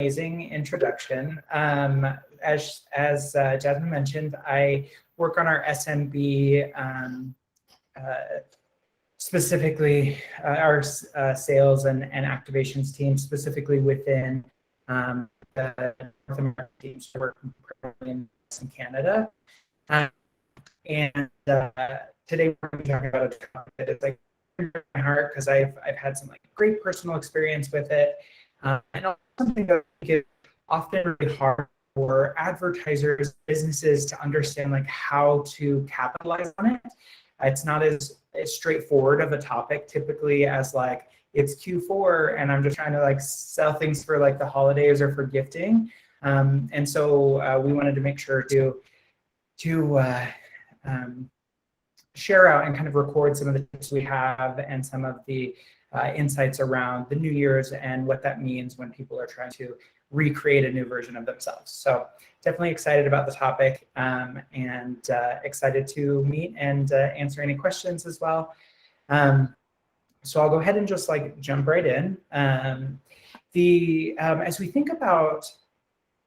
amazing introduction. As Jasmine mentioned, I work on our SMB, specifically our sales and activations team, specifically within the North American teams that work in Canada. And today we're going to be talking about a topic that is like my heart because I've had some like great personal experience with it, and also something that is often really hard for advertisers, businesses to understand like how to capitalize on it. It's not as straightforward of a topic typically as like it's Q4 and I'm just trying to like sell things for like the holidays or for gifting, and so we wanted to make sure to share out and kind of record some of the tips we have and some of the insights around the New Year's and what that means when people are trying to recreate a new version of themselves. So definitely excited about the topic, and excited to meet and answer any questions as well. So I'll go ahead and just like jump right in. As we think about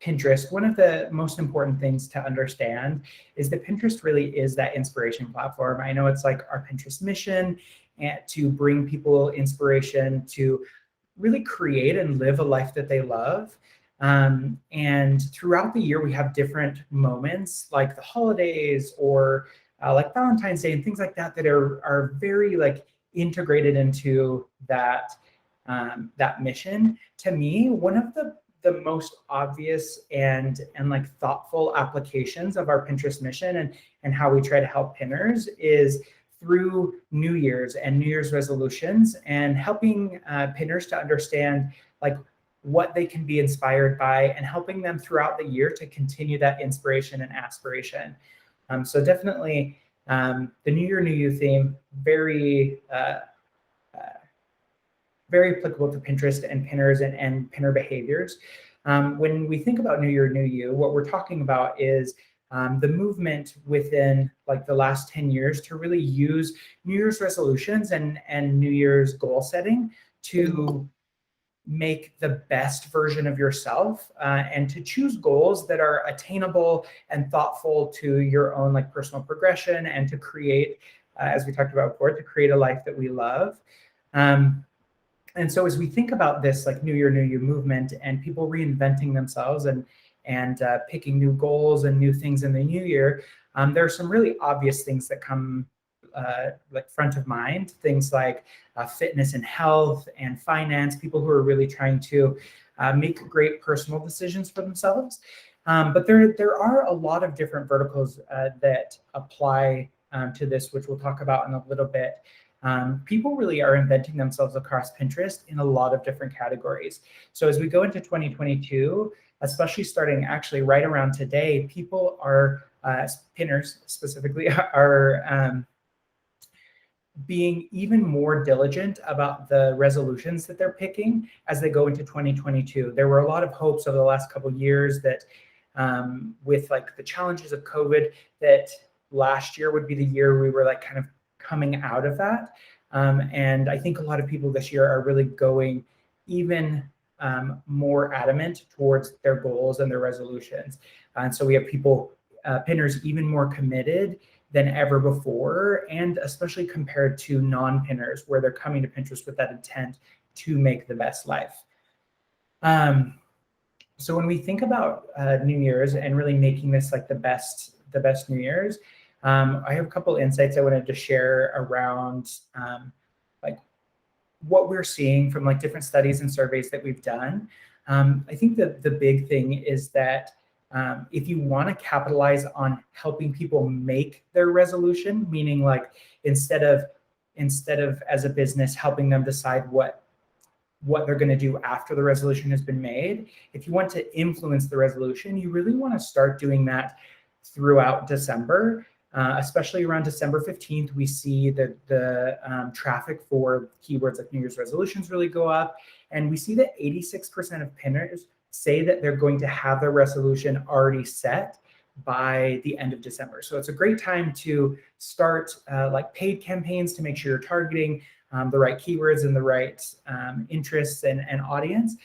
Pinterest, one of the most important things to understand is that Pinterest really is that inspiration platform. I know it's like our Pinterest mission and to bring people inspiration to really create and live a life that they love. And throughout the year, we have different moments like the holidays or like Valentine's Day and things like that that are very like integrated into that mission. To me, one of the most obvious and like thoughtful applications of our Pinterest mission and how we try to help pinners is through New Year's and New Year's resolutions and helping pinners to understand like what they can be inspired by and helping them throughout the year to continue that inspiration and aspiration. So definitely the New Year, New You theme, very applicable to Pinterest and pinners and pinner behaviors. When we think about New Year, New You, what we're talking about is the movement within like the last 10 years to really use New Year's resolutions and New Year's goal setting to make the best version of yourself, and to choose goals that are attainable and thoughtful to your own like personal progression and to create, as we talked about before, to create a life that we love. And so as we think about this like New Year, New You movement and people reinventing themselves and picking new goals and new things in the new year, there are some really obvious things that come like front of mind, things like fitness and health and finance, people who are really trying to make great personal decisions for themselves. But there are a lot of different verticals that apply to this, which we'll talk about in a little bit. People really are inventing themselves across Pinterest in a lot of different categories. So as we go into 2022, especially starting actually right around today, people are, pinners specifically, are being even more diligent about the resolutions that they're picking as they go into 2022. There were a lot of hopes over the last couple of years that with like the challenges of COVID, that last year would be the year we were like kind of coming out of that. And I think a lot of people this year are really going even more adamant towards their goals and their resolutions. And so we have people, pinners, even more committed than ever before, and especially compared to non-pinners where they're coming to Pinterest with that intent to make the best life. So when we think about New Year's and really making this like the best New Year's, I have a couple insights I wanted to share around like what we're seeing from like different studies and surveys that we've done. I think that the big thing is that if you want to capitalize on helping people make their resolution, meaning like instead of as a business helping them decide what they're going to do after the resolution has been made, if you want to influence the resolution, you really want to start doing that throughout December. Especially around December 15th, we see that the traffic for keywords like New Year's resolutions really go up. And we see that 86% of pinners say that they're going to have their resolution already set by the end of December. So it's a great time to start like paid campaigns to make sure you're targeting the right keywords and the right interests and audience.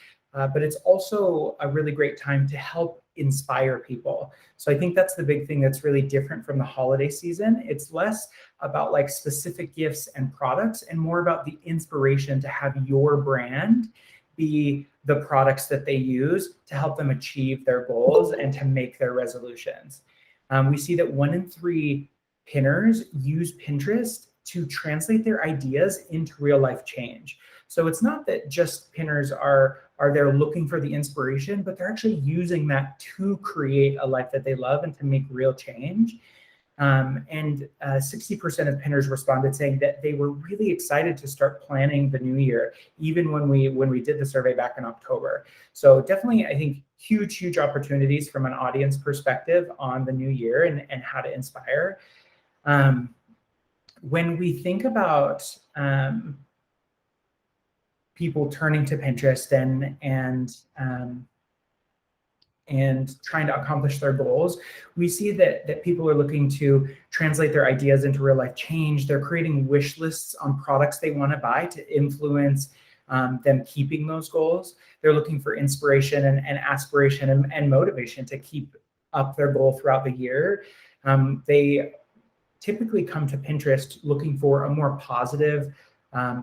but it's also a really great time to help inspire people. So I think that's the big thing that's really different from the holiday season. It's less about like specific gifts and products and more about the inspiration to have your brand be the products that they use to help them achieve their goals and to make their resolutions. We see that 1 in 3 pinners use Pinterest to translate their ideas into real life change. So it's not that just pinners are there looking for the inspiration, but they're actually using that to create a life that they love and to make real change. And 60% of pinners responded saying that they were really excited to start planning the new year, even when we did the survey back in October. So definitely, I think huge opportunities from an audience perspective on the new year and how to inspire. When we think about people turning to Pinterest and trying to accomplish their goals, we see that people are looking to translate their ideas into real life change. They're creating wish lists on products they want to buy to influence them keeping those goals. They're looking for inspiration and aspiration and motivation to keep up their goal throughout the year. They typically come to Pinterest looking for a more positive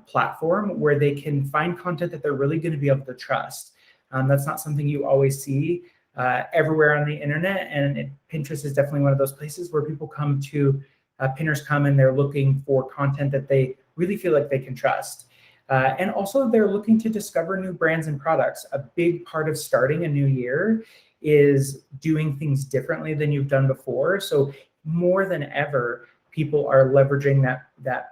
platform where they can find content that they're really going to be able to trust. That's not something you always see everywhere on the internet, and Pinterest is definitely one of those places where people come to, pinners come and they're looking for content that they really feel like they can trust. And also they're looking to discover new brands and products. A big part of starting a new year is doing things differently than you've done before. So more than ever, people are leveraging that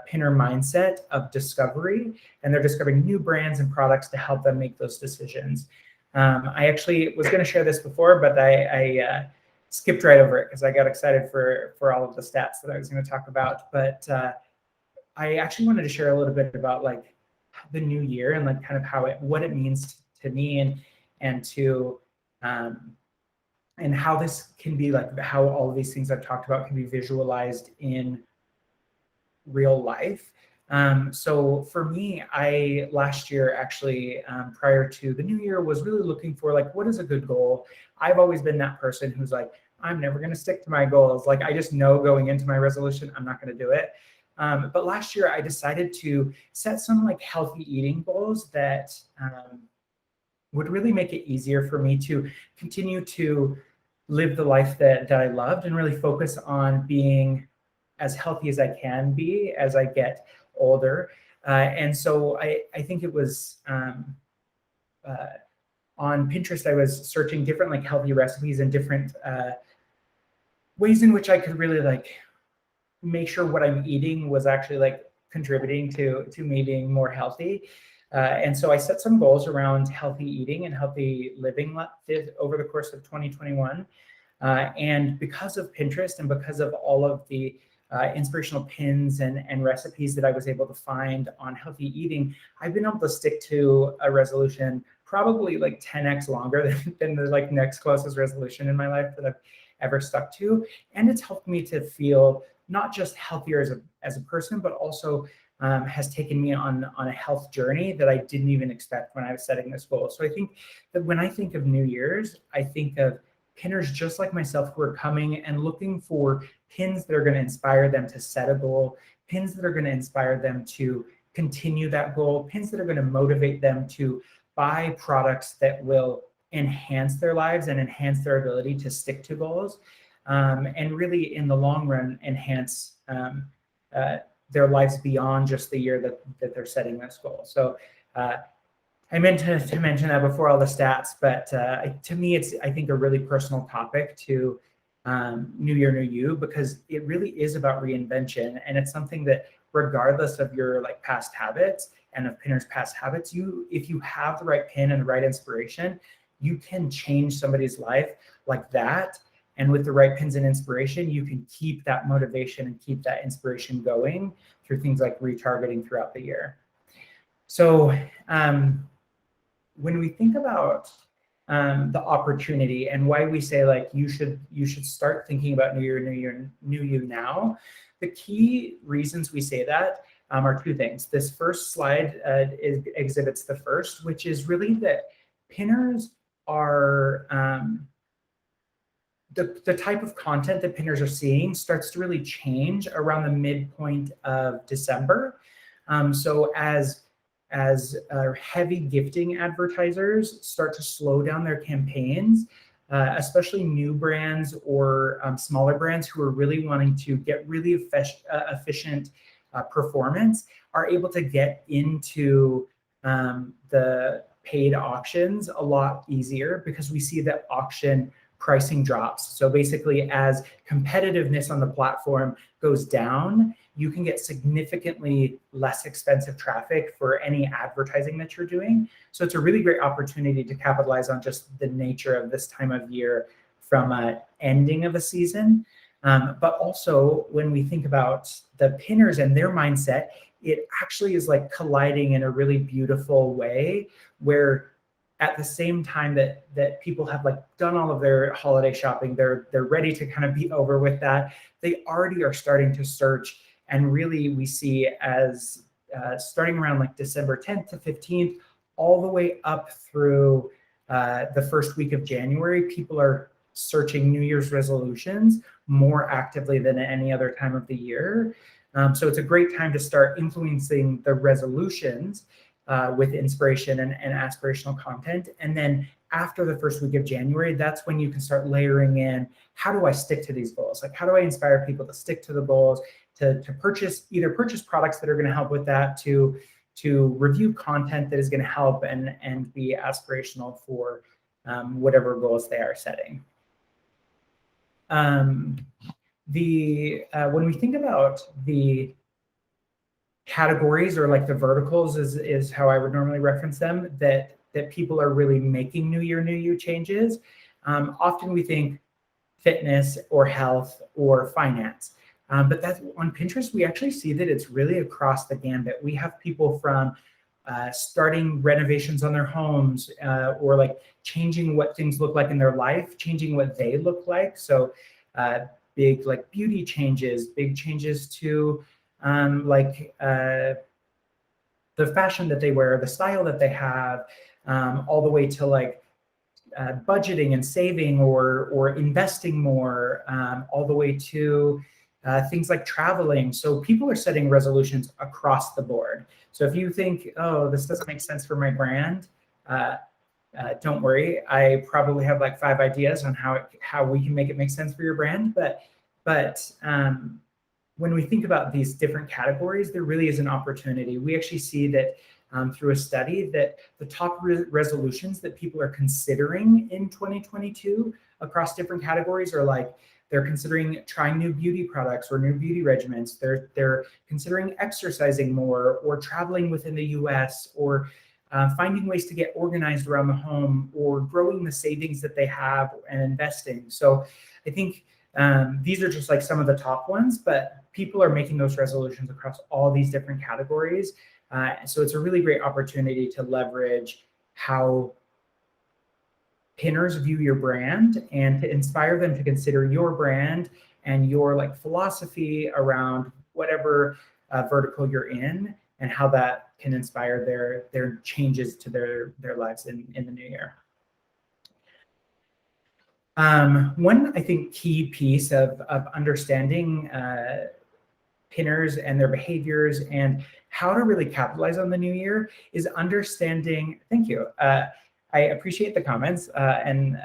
pinner mindset of discovery, and they're discovering new brands and products to help them make those decisions. I actually was going to share this before, but I skipped right over it because I got excited for all of the stats that I was going to talk about. But I actually wanted to share a little bit about like the new year and like kind of what it means to me and to and how this can be like how all of these things I've talked about can be visualized in real life. So for me, I last year actually, prior to the new year, was really looking for like, what is a good goal? I've always been that person who's like, I'm never going to stick to my goals. Like, I just know going into my resolution, I'm not going to do it. But last year I decided to set some like healthy eating goals that would really make it easier for me to continue to live the life that I loved and really focus on being as healthy as I can be as I get older. And so I think it was on Pinterest, I was searching different like healthy recipes and different ways in which I could really like make sure what I'm eating was actually like contributing to me being more healthy. And so I set some goals around healthy eating and healthy living over the course of 2021. And because of Pinterest and because of all of the inspirational pins and recipes that I was able to find on healthy eating, I've been able to stick to a resolution probably like 10x longer than the like next closest resolution in my life that I've ever stuck to. And it's helped me to feel not just healthier as a person, but also has taken me on a health journey that I didn't even expect when I was setting this goal. So I think that when I think of New Year's, I think of pinners just like myself who are coming and looking for pins that are going to inspire them to set a goal, pins that are going to inspire them to continue that goal, pins that are going to motivate them to buy products that will enhance their lives and enhance their ability to stick to goals, and really in the long run enhance their lives beyond just the year that they're setting this goal. So I meant to mention that before all the stats, but to me, it's, I think, a really personal topic to New Year, New You, because it really is about reinvention. And it's something that regardless of your like past habits and of pinners' past habits, if you have the right pin and the right inspiration, you can change somebody's life like that. And with the right pins and inspiration, you can keep that motivation and keep that inspiration going through things like retargeting throughout the year. So when we think about the opportunity and why we say like you should start thinking about New You now, the key reasons we say that are two things. This first slide exhibits the first, which is really that pinners are the type of content that pinners are seeing starts to really change around the midpoint of December. So as heavy gifting advertisers start to slow down their campaigns, especially new brands or smaller brands who are really wanting to get really efficient performance, are able to get into the paid auctions a lot easier, because we see that auction pricing drops. So basically, as competitiveness on the platform goes down, you can get significantly less expensive traffic for any advertising that you're doing. So it's a really great opportunity to capitalize on just the nature of this time of year from an ending of a season. But also, when we think about the pinners and their mindset, it actually is like colliding in a really beautiful way, where at the same time that people have like done all of their holiday shopping, they're ready to kind of be over with that. They already are starting to search, and really we see as starting around like December 10th to 15th, all the way up through the first week of January, people are searching New Year's resolutions more actively than at any other time of the year. So it's a great time to start influencing the resolutions with inspiration and aspirational content. And then after the first week of January, that's when you can start layering in, how do I stick to these goals? Like, how do I inspire people to stick to the goals, to purchase products that are going to help with that, to review content that is going to help and be aspirational for whatever goals they are setting. When we think about the categories, or like the verticals is how I would normally reference them, that people are really making New Year, New You changes. Often we think fitness or health or finance. But that's on Pinterest, we actually see that it's really across the gambit. We have people from starting renovations on their homes, or like changing what things look like in their life, changing what they look like. So big like beauty changes, big changes to the fashion that they wear, the style that they have, all the way to like budgeting and saving or investing more, all the way to things like traveling. So people are setting resolutions across the board. So if you think, oh, this doesn't make sense for my brand, don't worry. I probably have like 5 ideas on how we can make it make sense for your brand. But when we think about these different categories, there really is an opportunity. We actually see that through a study that the top resolutions that people are considering in 2022 across different categories are like, they're considering trying new beauty products or new beauty regimens. They're considering exercising more, or traveling within the US, or finding ways to get organized around the home, or growing the savings that they have and investing. So I think these are just like some of the top ones, but people are making those resolutions across all these different categories. So it's a really great opportunity to leverage how pinners view your brand and to inspire them to consider your brand and your like philosophy around whatever vertical you're in, and how that can inspire their changes to their lives in the new year. One, I think, key piece of understanding pinners and their behaviors and how to really capitalize on the new year is understanding. Thank you. I appreciate the comments, and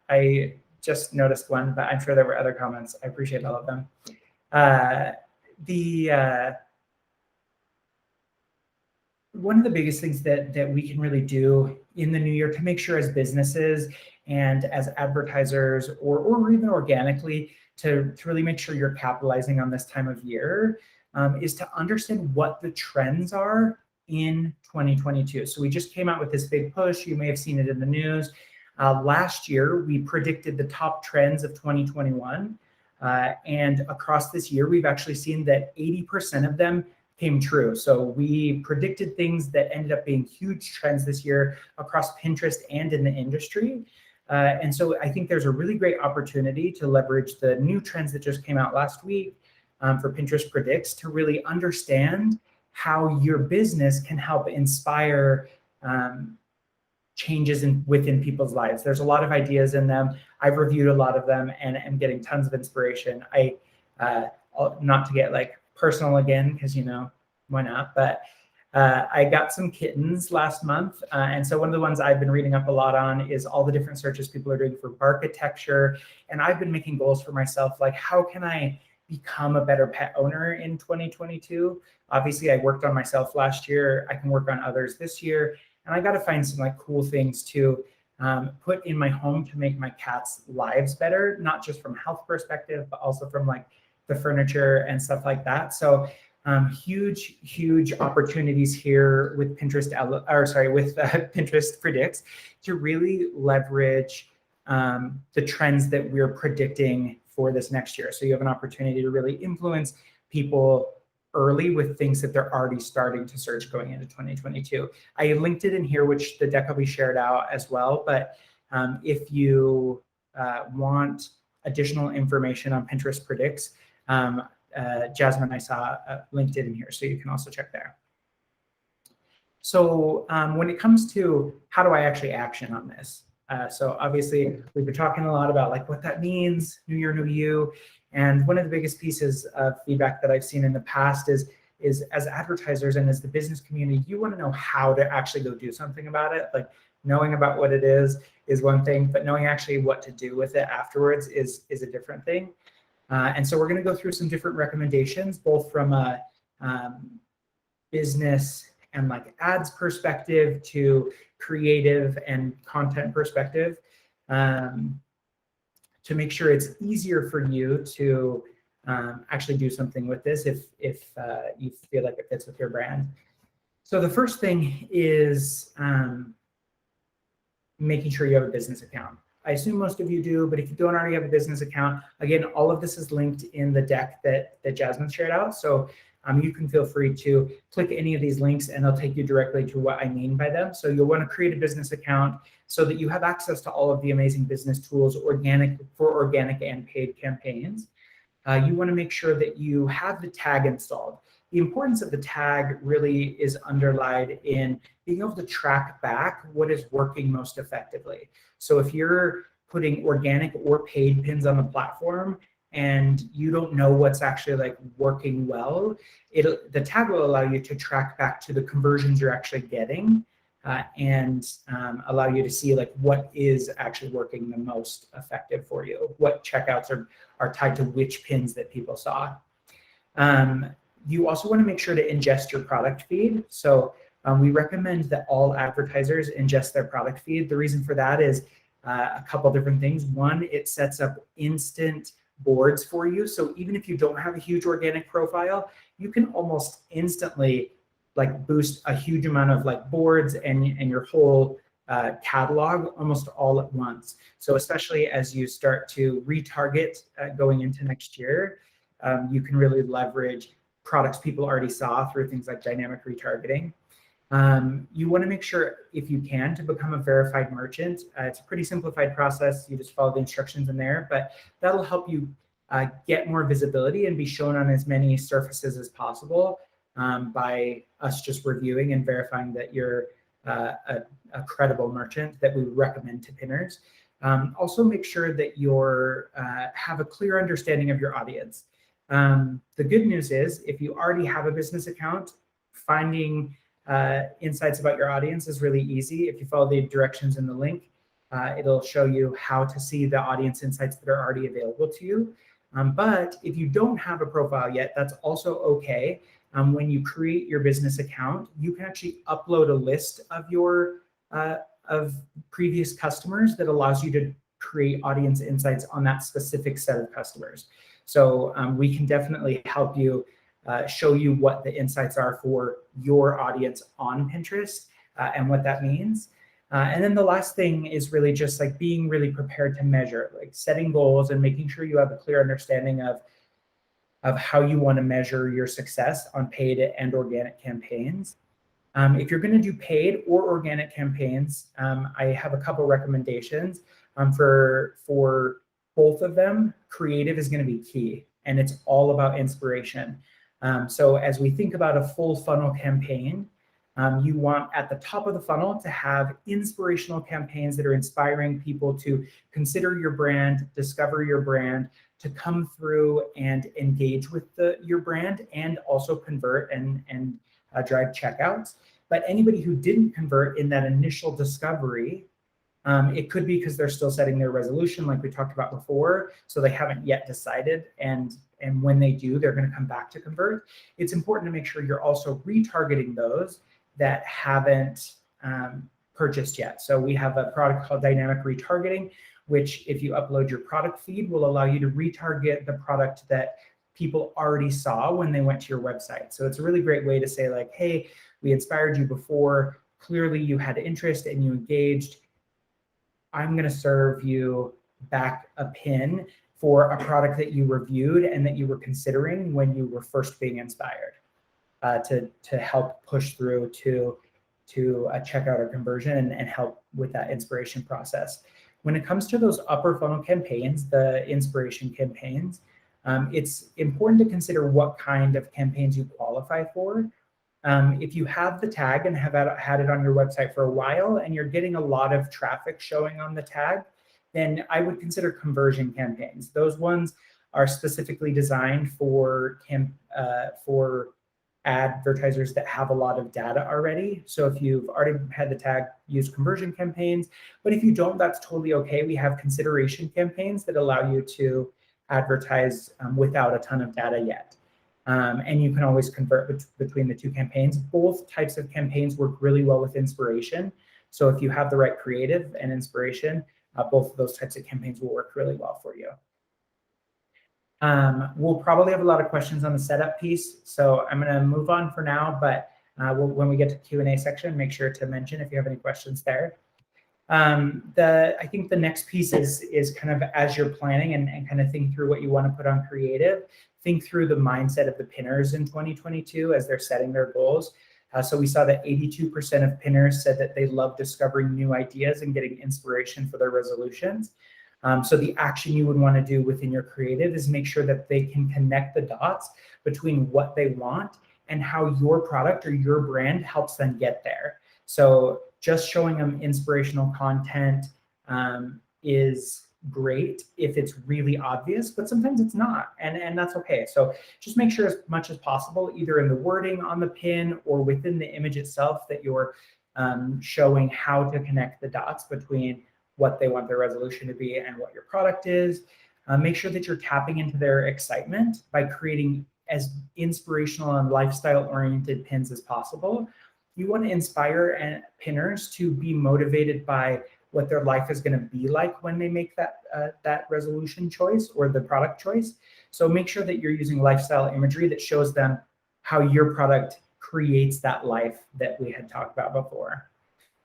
I just noticed one, but I'm sure there were other comments. I appreciate all of them. One of the biggest things that we can really do in the new year to make sure as businesses and as advertisers, or even organically, to really make sure you're capitalizing on this time of year, is to understand what the trends are in 2022. So we just came out with this big push. You may have seen it in the news. Last year, we predicted the top trends of 2021. And across this year, we've actually seen that 80% of them came true. So we predicted things that ended up being huge trends this year across Pinterest and in the industry. And so I think there's a really great opportunity to leverage the new trends that just came out last week for Pinterest Predicts to really understand how your business can help inspire changes within people's lives. There's a lot of ideas in them. I've reviewed a lot of them and am getting tons of inspiration. Not to get like personal again, because why not? But I got some kittens last month. And so one of the ones I've been reading up a lot on is all the different searches people are doing for architecture. And I've been making goals for myself, like how can I become a better pet owner in 2022? Obviously, I worked on myself last year. I can work on others this year. And I got to find some like cool things to put in my home to make my cats' lives better, not just from health perspective, but also from like the furniture and stuff like that. So huge opportunities here with Pinterest, Pinterest Predicts to really leverage the trends that we're predicting for this next year. So you have an opportunity to really influence people early with things that they're already starting to search going into 2022. I linked it in here, which the deck will be shared out as well. But if you want additional information on Pinterest Predicts, Jasmine, I saw linked it in here, so you can also check there. So when it comes to how do I actually action on this? So obviously we've been talking a lot about like what that means, new year, new you. And one of the biggest pieces of feedback that I've seen in the past is as advertisers and as the business community, you want to know how to actually go do something about it. Like knowing about what it is one thing, but knowing actually what to do with it afterwards is a different thing. And so we're going to go through some different recommendations, both from a business and like ads perspective to creative and content perspective, to make sure it's easier for you to actually do something with this if you feel like it fits with your brand. So the first thing is making sure you have a business account. I assume most of you do, but if you don't already have a business account, again, all of this is linked in the deck that Jasmine shared out. So you can feel free to click any of these links and they'll take you directly to what I mean by them. So you'll want to create a business account so that you have access to all of the amazing business tools for organic and paid campaigns. You want to make sure that you have the tag installed. The importance of the tag really is underlined in being able to track back what is working most effectively. So if you're putting organic or paid pins on the platform and you don't know what's actually like working well, the tag will allow you to track back to the conversions you're actually getting and allow you to see like what is actually working the most effective for you, what checkouts are tied to which pins that people saw. You also want to make sure to ingest your product feed. So we recommend that all advertisers ingest their product feed. The reason for that is a couple different things. One, it sets up instant boards for you. So even if you don't have a huge organic profile, you can almost instantly like boost a huge amount of like boards and your whole catalog almost all at once. So especially as you start to retarget going into next year, you can really leverage products people already saw through things like dynamic retargeting. You want to make sure, if you can, to become a verified merchant. It's a pretty simplified process. You just follow the instructions in there, but that'll help you get more visibility and be shown on as many surfaces as possible by us just reviewing and verifying that you're a credible merchant that we would recommend to pinners. Also make sure that you're have a clear understanding of your audience. The good news is if you already have a business account, finding insights about your audience is really easy. If you follow the directions in the link, it'll show you how to see the audience insights that are already available to you. But if you don't have a profile yet, that's also okay. When you create your business account, you can actually upload a list of your of previous customers that allows you to create audience insights on that specific set of customers. So we can definitely help you show you what the insights are for your audience on Pinterest and what that means. And then the last thing is really just like being really prepared to measure, like setting goals and making sure you have a clear understanding of how you want to measure your success on paid and organic campaigns. If you're going to do paid or organic campaigns, I have a couple recommendations. For both of them, creative is going to be key, and it's all about inspiration. So as we think about a full funnel campaign, You want at the top of the funnel to have inspirational campaigns that are inspiring people to consider your brand, discover your brand, to come through and engage with your brand, and also convert and drive checkouts. But anybody who didn't convert in that initial discovery, it could be because they're still setting their resolution like we talked about before, so they haven't yet decided, and when they do, they're going to come back to convert. It's important to make sure you're also retargeting those that haven't purchased yet. So we have a product called Dynamic Retargeting, which if you upload your product feed will allow you to retarget the product that people already saw when they went to your website. So it's a really great way to say like, hey, we inspired you before, clearly you had interest and you engaged. I'm going to serve you back a pin for a product that you reviewed and that you were considering when you were first being inspired, to help push through to a checkout or conversion and help with that inspiration process. When it comes to those upper funnel campaigns, the inspiration campaigns, it's important to consider what kind of campaigns you qualify for. If you have the tag and have had it on your website for a while and you're getting a lot of traffic showing on the tag, then I would consider conversion campaigns. Those ones are specifically designed for advertisers that have a lot of data already. So if you've already had the tag, use conversion campaigns. But if you don't, that's totally okay. We have consideration campaigns that allow you to advertise without a ton of data yet. And you can always convert between the two campaigns. Both types of campaigns work really well with inspiration. So if you have the right creative and inspiration, both of those types of campaigns will work really well for you. We'll probably have a lot of questions on the setup piece, so I'm going to move on for now, but when we get to Q&A section, make sure to mention if you have any questions there. I think the next piece is kind of as you're planning and kind of think through what you want to put on creative, think through the mindset of the pinners in 2022 as they're setting their goals. So we saw that 82% of pinners said that they love discovering new ideas and getting inspiration for their resolutions. So the action you would want to do within your creative is make sure that they can connect the dots between what they want and how your product or your brand helps them get there. So just showing them inspirational content is great if it's really obvious, but sometimes it's not, and that's okay. So just make sure as much as possible, either in the wording on the pin or within the image itself, that you're showing how to connect the dots between what they want their resolution to be and what your product is. Make sure that you're tapping into their excitement by creating as inspirational and lifestyle-oriented pins as possible. You want to inspire pinners to be motivated by what their life is going to be like when they make that resolution choice or the product choice. So make sure that you're using lifestyle imagery that shows them how your product creates that life that we had talked about before.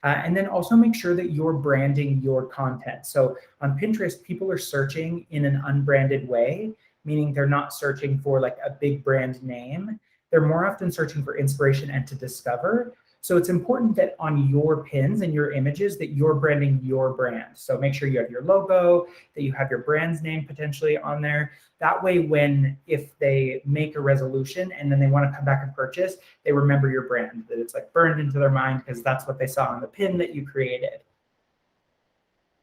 And then also make sure that you're branding your content. So on Pinterest, people are searching in an unbranded way, meaning they're not searching for like a big brand name. They're more often searching for inspiration and to discover. So it's important that on your pins and your images that you're branding your brand. So make sure you have your logo, that you have your brand's name potentially on there. That way, if they make a resolution and then they want to come back and purchase, they remember your brand, that it's like burned into their mind because that's what they saw on the pin that you created.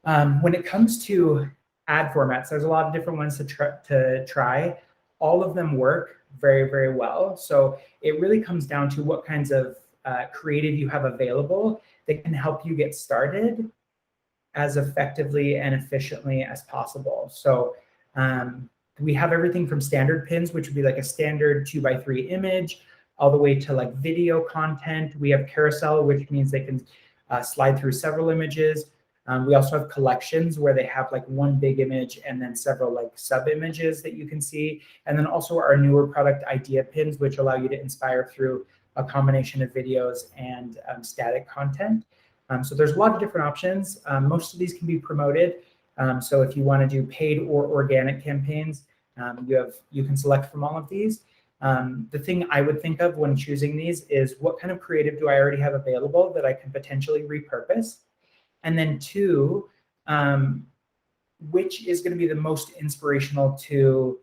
When it comes to ad formats, there's a lot of different ones to try. All of them work very, very well. So it really comes down to what kinds of creative you have available that can help you get started as effectively and efficiently as possible. So we have everything from standard pins, which would be like a standard 2x3 image, all the way to like video content. We have carousel, which means they can slide through several images. We also have collections where they have like one big image and then several like sub images that you can see. And then also our newer product idea pins, which allow you to inspire through a combination of videos and static content. So there's a lot of different options. Most of these can be promoted. So if you want to do paid or organic campaigns, you can select from all of these. The thing I would think of when choosing these is what kind of creative do I already have available that I can potentially repurpose? And then two, which is going to be the most inspirational to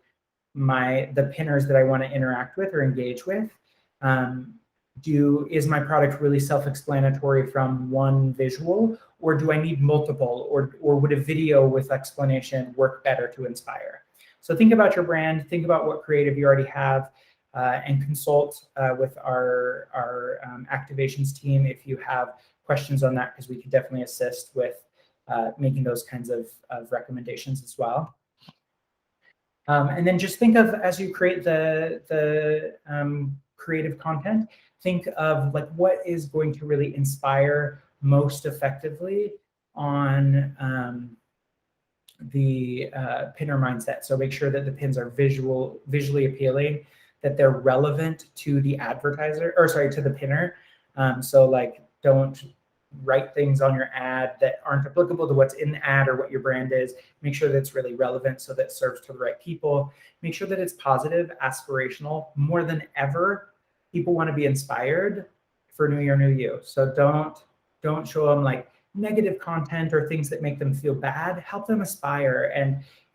the pinners that I want to interact with or engage with? is my product really self-explanatory from one visual, or do I need multiple, or would a video with explanation work better to inspire? So think about your brand, think about what creative you already have, and consult with our activations team if you have questions on that, because we can definitely assist with making those kinds of recommendations as well. And then just think of, as you create the creative content, think of like what is going to really inspire most effectively on the pinner mindset. So make sure that the pins are visually appealing, that they're relevant to the advertiser, or sorry, to the pinner. So like, don't write things on your ad that aren't applicable to what's in the ad or what your brand is. Make sure that it's really relevant so that it serves to the right people. Make sure that it's positive, aspirational. More than ever, people want to be inspired for New Year, New You. So don't show them like negative content or things that make them feel bad. Help them aspire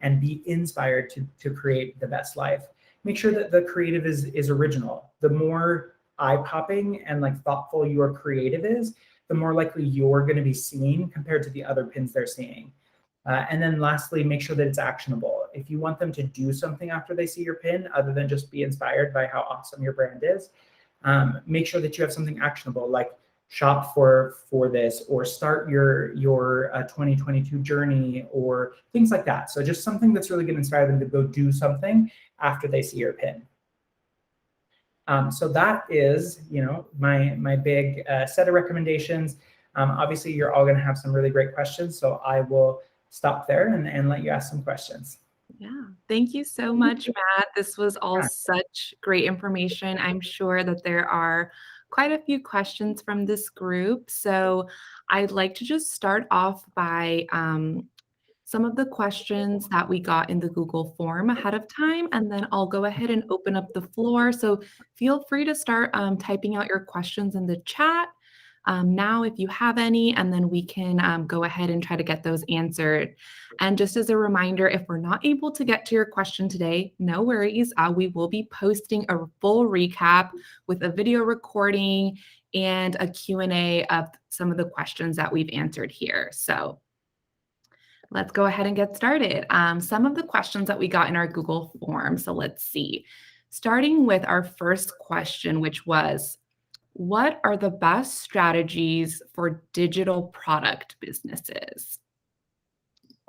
and be inspired to create the best life. Make sure that the creative is original. The more eye-popping and like thoughtful your creative is, the more likely you're going to be seen compared to the other pins they're seeing. And then lastly, make sure that it's actionable. If you want them to do something after they see your pin, other than just be inspired by how awesome your brand is, make sure that you have something actionable, like shop for this, or start your 2022 journey, or things like that. So just something that's really going to inspire them to go do something after they see your pin. So that is, my big set of recommendations. Obviously, you're all going to have some really great questions, so I will stop there and let you ask some questions. Yeah, thank you so much, Matt. This was all such great information. I'm sure that there are quite a few questions from this group. So I'd like to just start off by some of the questions that we got in the Google form ahead of time, and then I'll go ahead and open up the floor. So feel free to start typing out your questions in the chat now if you have any, and then we can go ahead and try to get those answered. And just as a reminder, if we're not able to get to your question today, no worries. We will be posting a full recap with a video recording and a Q&A of some of the questions that we've answered here. So let's go ahead and get started. Some of the questions that we got in our Google form. So let's see. Starting with our first question, which was, what are the best strategies for digital product businesses?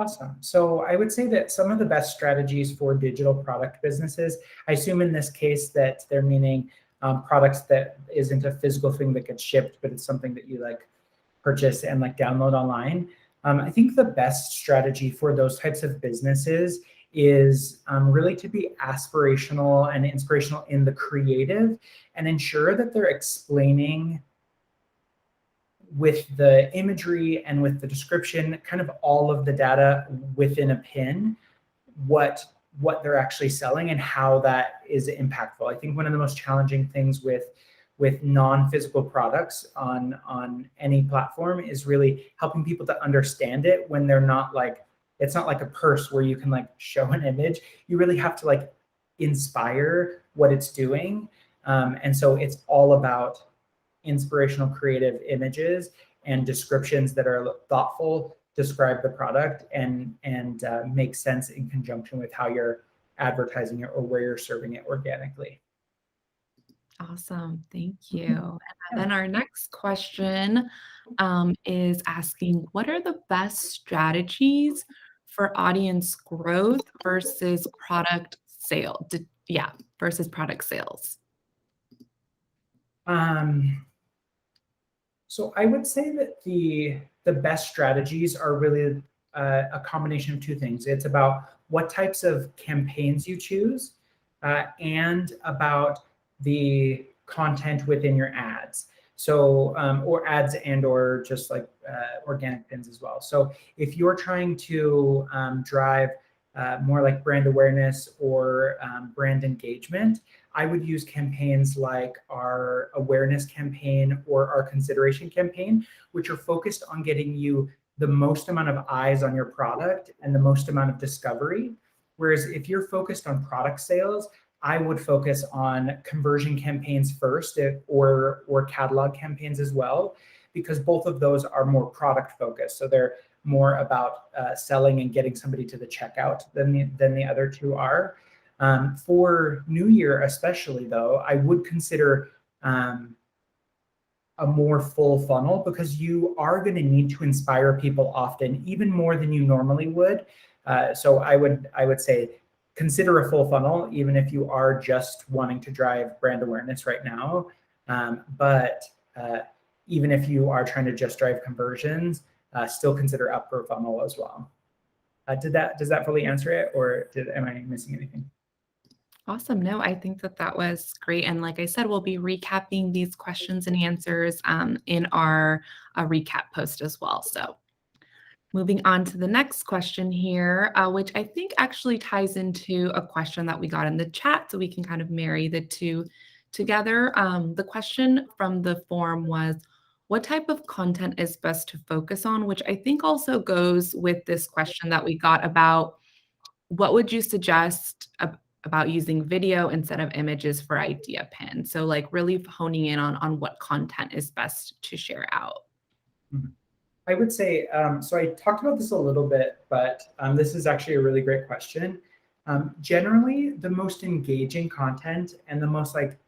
Awesome. So I would say that some of the best strategies for digital product businesses, I assume in this case that they're meaning products that isn't a physical thing that gets shipped, but it's something that you like purchase and like download online. I think the best strategy for those types of businesses is really to be aspirational and inspirational in the creative, and ensure that they're explaining with the imagery and with the description, kind of all of the data within a pin, what they're actually selling and how that is impactful. I think one of the most challenging things with non-physical products on any platform is really helping people to understand it when they're not like, it's not like a purse where you can like show an image. You really have to like inspire what it's doing. And so it's all about inspirational creative images and descriptions that are thoughtful, describe the product, and make sense in conjunction with how you're advertising it or where you're serving it organically. Awesome. Thank you. And then our next question is asking, what are the best strategies for audience growth versus product sale? Versus product sales. So I would say that the best strategies are really a combination of two things. It's about what types of campaigns you choose and about the content within your ads. So, or ads and or just like organic pins as well. So if you're trying to drive more like brand awareness or brand engagement, I would use campaigns like our awareness campaign or our consideration campaign, which are focused on getting you the most amount of eyes on your product and the most amount of discovery. Whereas if you're focused on product sales, I would focus on conversion campaigns first, or catalog campaigns as well, because both of those are more product focused. So they're more about selling and getting somebody to the checkout than the other two are. For New Year especially, though, I would consider a more full funnel, because you are going to need to inspire people often, even more than you normally would. So I would say consider a full funnel, even if you are just wanting to drive brand awareness right now. But even if you are trying to just drive conversions, still consider upper funnel as well. Does that fully answer it, or am I missing anything? Awesome. No, I think that that was great. And like I said, we'll be recapping these questions and answers in our recap post as well. So moving on to the next question here, which I think actually ties into a question that we got in the chat, so we can kind of marry the two together. The question from the form was, what type of content is best to focus on? Which I think also goes with this question that we got about what would you suggest about using video instead of images for idea pins? So like really honing in on what content is best to share out. I would say, so I talked about this a little bit, but this is actually a really great question. Generally, the most engaging content and the most like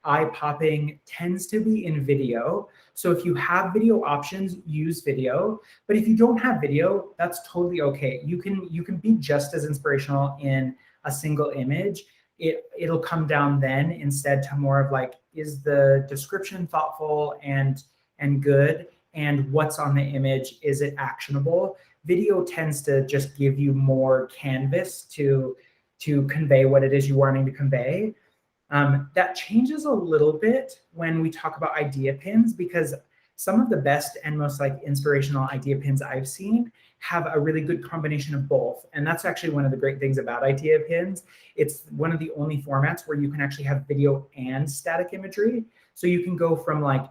eye-popping tends to be in video. So if you have video options, use video. But if you don't have video, that's totally okay. You can be just as inspirational in a single image. It'll come down then instead to more of like, is the description thoughtful and good? And what's on the image, is it actionable? Video tends to just give you more canvas to convey what it is you're wanting to convey. That changes a little bit when we talk about idea pins, because some of the best and most like inspirational idea pins I've seen have a really good combination of both. And that's actually one of the great things about idea pins. It's one of the only formats where you can actually have video and static imagery. So you can go from like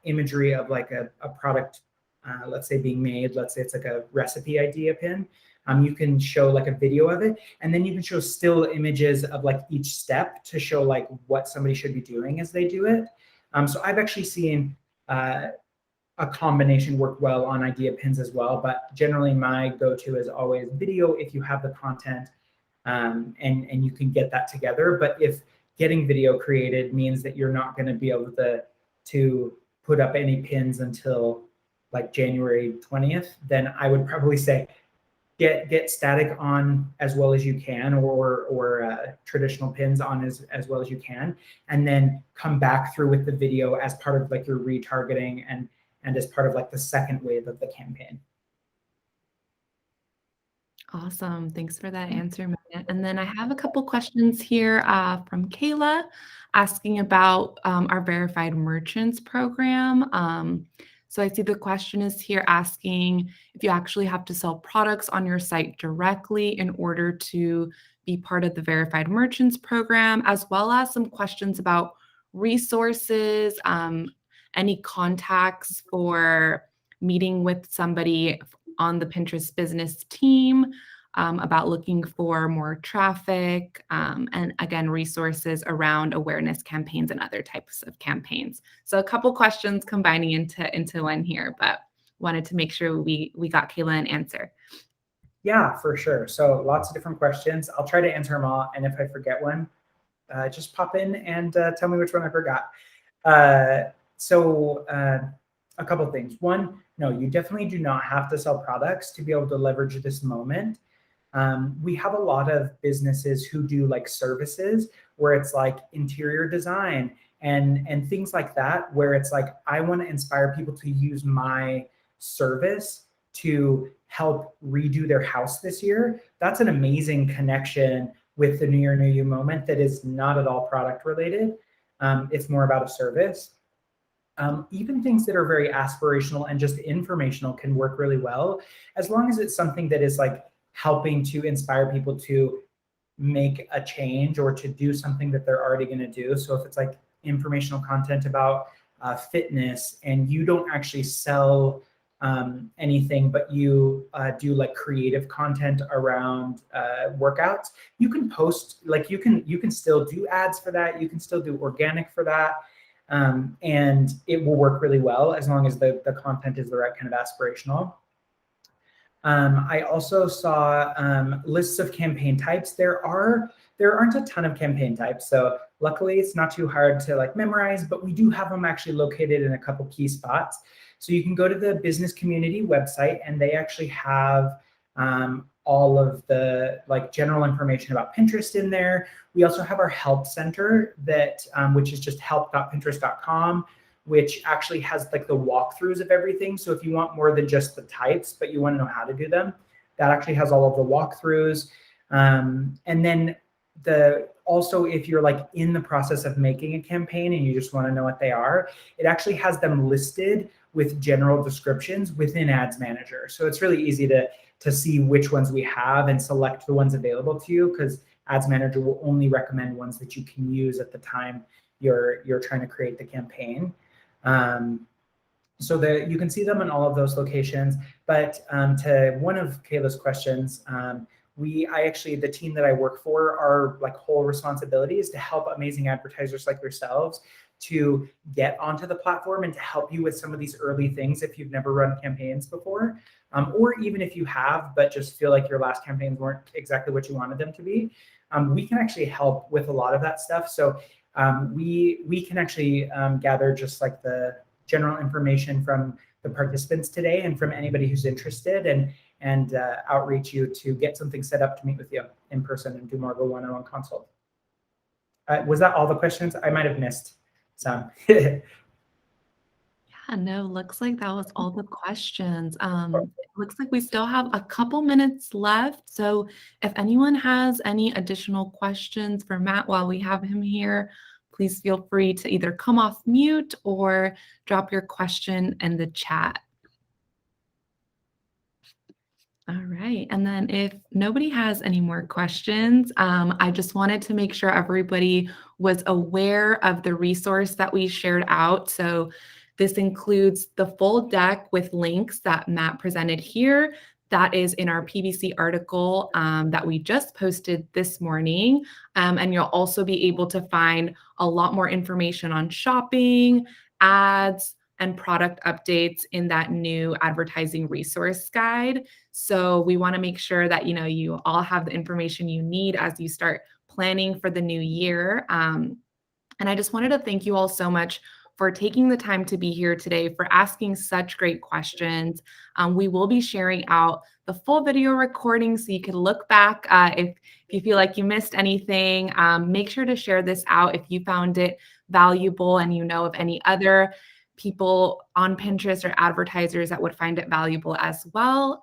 imagery of like a product, let's say being made, let's say it's like a recipe idea pin. You can show like a video of it, and then you can show still images of like each step to show like what somebody should be doing as they do it. So I've actually seen a combination work well on idea pins as well, but generally my go-to is always video if you have the content, and you can get that together. But if getting video created means that you're not going to be able to put up any pins until like January 20th, then I would probably say get static on as well as you can, or traditional pins on as well as you can, and then come back through with the video as part of like your retargeting and as part of like the second wave of the campaign. Awesome. Thanks for that answer, Matt. And then I have a couple questions here from Kayla asking about our Verified Merchants program. So I see the question is here asking if you actually have to sell products on your site directly in order to be part of the Verified Merchants program, as well as some questions about resources, any contacts for meeting with somebody on the Pinterest business team, about looking for more traffic, and again, resources around awareness campaigns and other types of campaigns. So a couple questions combining into one here, but wanted to make sure we got Kayla an answer. Yeah, for sure. So lots of different questions. I'll try to answer them all. And if I forget one, just pop in and tell me which one I forgot. So a couple of things. One, no, you definitely do not have to sell products to be able to leverage this moment. We have a lot of businesses who do like services where it's like interior design and things like that, where it's like, I want to inspire people to use my service to help redo their house this year. That's an amazing connection with the New Year, New You moment that is not at all product related. It's more about a service. Even things that are very aspirational and just informational can work really well, as long as it's something that is like helping to inspire people to make a change or to do something that they're already going to do. So if it's like informational content about fitness and you don't actually sell anything, but you do like creative content around workouts, you can post, like you can still do ads for that. You can still do organic for that. And it will work really well as long as the content is the right kind of aspirational. I also saw lists of campaign types. There aren't a ton of campaign types, so luckily it's not too hard to like memorize, but we do have them actually located in a couple key spots. So you can go to the business community website, and they actually have all of the like general information about Pinterest in there. We also have our help center that which is just help.pinterest.com, which actually has like the walkthroughs of everything. So if you want more than just the types, but you want to know how to do them, that actually has all of the walkthroughs. And then also, if you're like in the process of making a campaign and you just want to know what they are, it actually has them listed with general descriptions within Ads Manager. So it's really easy to see which ones we have and select the ones available to you, because Ads Manager will only recommend ones that you can use at the time you're trying to create the campaign. So you can see them in all of those locations. But to one of Kayla's questions, the team that I work for, our like whole responsibility is to help amazing advertisers like yourselves to get onto the platform and to help you with some of these early things if you've never run campaigns before, or even if you have but just feel like your last campaigns weren't exactly what you wanted them to be. We can actually help with a lot of that stuff. So we can actually gather just like the general information from the participants today and from anybody who's interested, and outreach you to get something set up to meet with you in person and do more of a one-on-one consult. Was that all the questions? I might have missed some. Yeah, no, looks like that was all the questions. It looks like we still have a couple minutes left. So if anyone has any additional questions for Matt while we have him here, please feel free to either come off mute or drop your question in the chat. All right. And then if nobody has any more questions, I just wanted to make sure everybody was aware of the resource that we shared out. So this includes the full deck with links that Matt presented here. That is in our PBC article that we just posted this morning. And you'll also be able to find a lot more information on shopping, ads, and product updates in that new advertising resource guide. So we want to make sure that you all have the information you need as you start planning for the new year. And I just wanted to thank you all so much for taking the time to be here today, for asking such great questions. We will be sharing out the full video recording so you can look back if you feel like you missed anything. Make sure to share this out if you found it valuable and you know of any other people on Pinterest or advertisers that would find it valuable as well.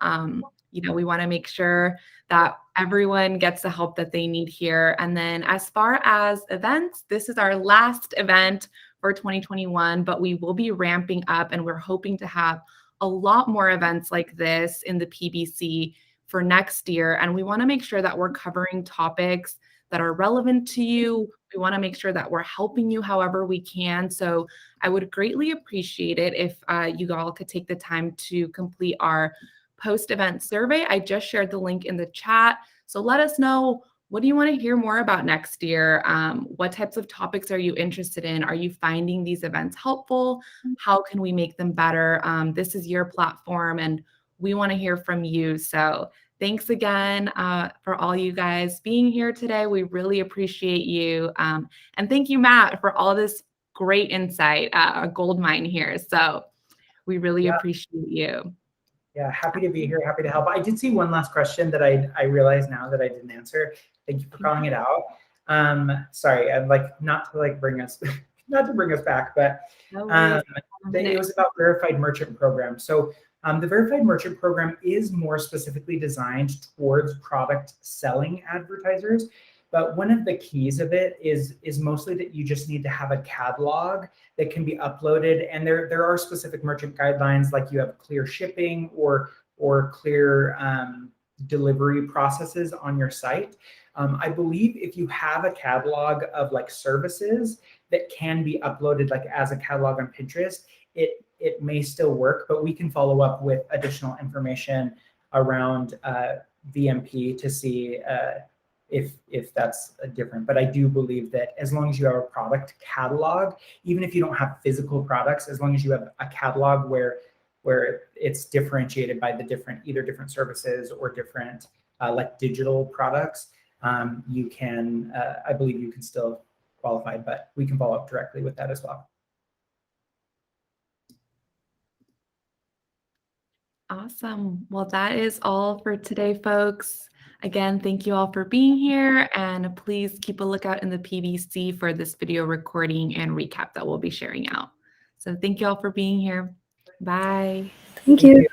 We want to make sure that everyone gets the help that they need here. And then as far as events, this is our last event for 2021, but we will be ramping up, and we're hoping to have a lot more events like this in the PBC for next year. And we want to make sure that we're covering topics that are relevant to you. We want to make sure that we're helping you however we can. So I would greatly appreciate it if you all could take the time to complete our post-event survey. I just shared the link in the chat. So let us know, what do you want to hear more about next year? What types of topics are you interested in? Are you finding these events helpful? How can we make them better? This is your platform, and we want to hear from you. So thanks again for all you guys being here today. We really appreciate you. And thank you, Matt, for all this great insight, a gold mine here. So we really appreciate you. Yeah, happy to be here, happy to help. I did see one last question that I realize now that I didn't answer. Thank you for calling it out. Sorry, I'd like not to bring us back, but it was about Verified Merchant Program. So the Verified Merchant Program is more specifically designed towards product selling advertisers. But one of the keys of it is mostly that you just need to have a catalog that can be uploaded. And there are specific merchant guidelines, like you have clear shipping or clear delivery processes on your site. I believe if you have a catalog of like services that can be uploaded like as a catalog on Pinterest, it it may still work, but we can follow up with additional information around VMP to see if that's different. But I do believe that as long as you have a product catalog, even if you don't have physical products, as long as you have a catalog where it's differentiated by the either different services or different like digital products, you can, I believe you can still qualify, but we can follow up directly with that as well. Awesome. Well, that is all for today, folks. Again, thank you all for being here, and please keep a lookout in the PBC for this video recording and recap that we'll be sharing out. So thank you all for being here. Bye. Thank you.